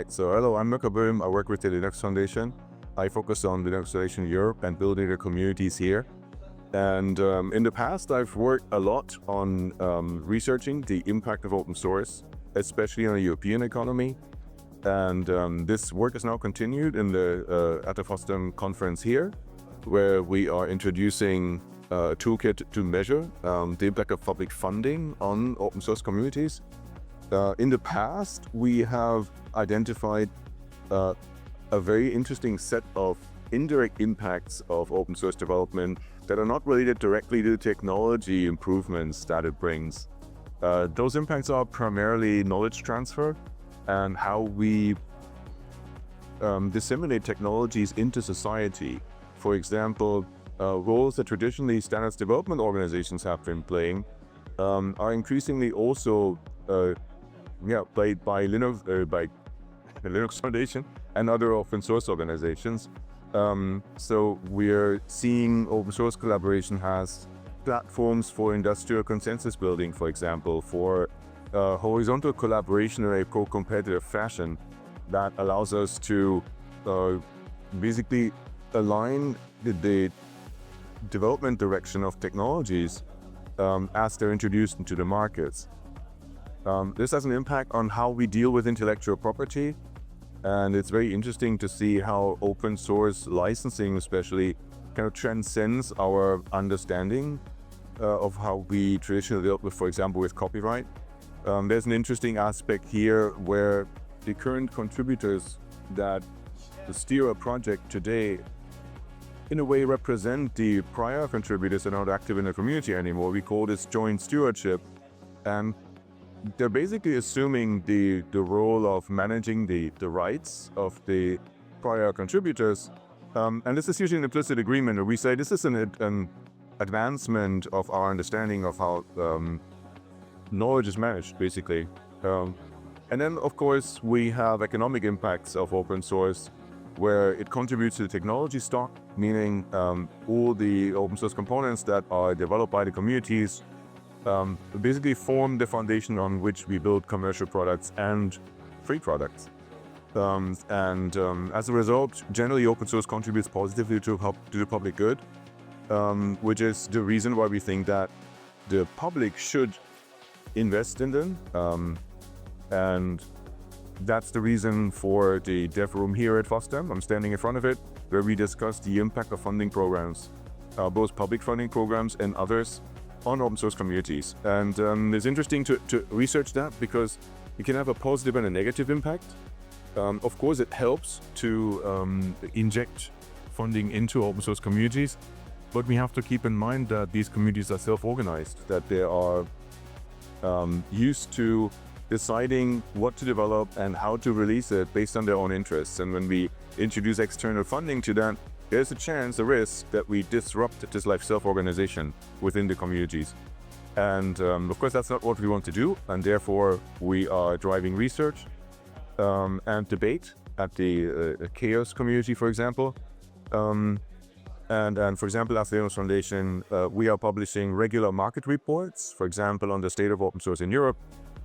Right, so hello, I'm Mirko. I work with the Linux Foundation. I focus on Linux Foundation Europe and building the communities here. And in the past, I've worked a lot on researching the impact of open source, especially on the European economy. And this work is now continued in at the FOSDEM conference here, where we are introducing a toolkit to measure the impact of public funding on open source communities. In the past, we have identified a very interesting set of indirect impacts of open source development that are not related directly to technology improvements that it brings. Those impacts are primarily knowledge transfer and how we disseminate technologies into society. For example, roles that traditionally standards development organizations have been playing are increasingly also played by by the Linux Foundation and other open source organizations. So we're seeing open source collaboration has platforms for industrial consensus building, for example, for horizontal collaboration in a pro-competitive fashion that allows us to basically align the development direction of technologies as they're introduced into the markets. This has an impact on how we deal with intellectual property, and it's very interesting to see how open source licensing especially kind of transcends our understanding of how we traditionally dealt with, for example, with copyright. There's an interesting aspect here where the current contributors that steer a project today in a way represent the prior contributors that are not active in the community anymore. We call this joint stewardship, and they're basically assuming the role of managing the rights of the prior contributors. And this is usually an implicit agreement where we say this is an advancement of our understanding of how knowledge is managed, basically. And then, of course, we have economic impacts of open source, where it contributes to the technology stock, meaning all the open source components that are developed by the communities basically form the foundation on which we build commercial products and free products. As a result, generally open source contributes positively to the public good, which is the reason why we think that the public should invest in them. And that's the reason for the dev room here at FOSDEM. I'm standing in front of it, where we discuss the impact of funding programs, both public funding programs and others, on open source communities. And it's interesting to research that, because it can have a positive and a negative impact. Of course, it helps to inject funding into open source communities, but we have to keep in mind that these communities are self-organized, that they are used to deciding what to develop and how to release it based on their own interests. And when we introduce external funding to that, there's a chance, a risk, that we disrupt this self-organization within the communities. And of course, that's not what we want to do. And therefore, we are driving research and debate at the Chaos community, for example. And for example, as the Linux Foundation, we are publishing regular market reports, for example, on the state of open source in Europe,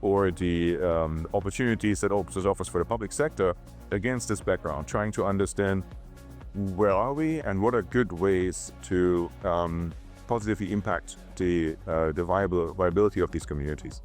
or the opportunities that open source offers for the public sector against this background, trying to understand where are we and what are good ways to positively impact the viability of these communities.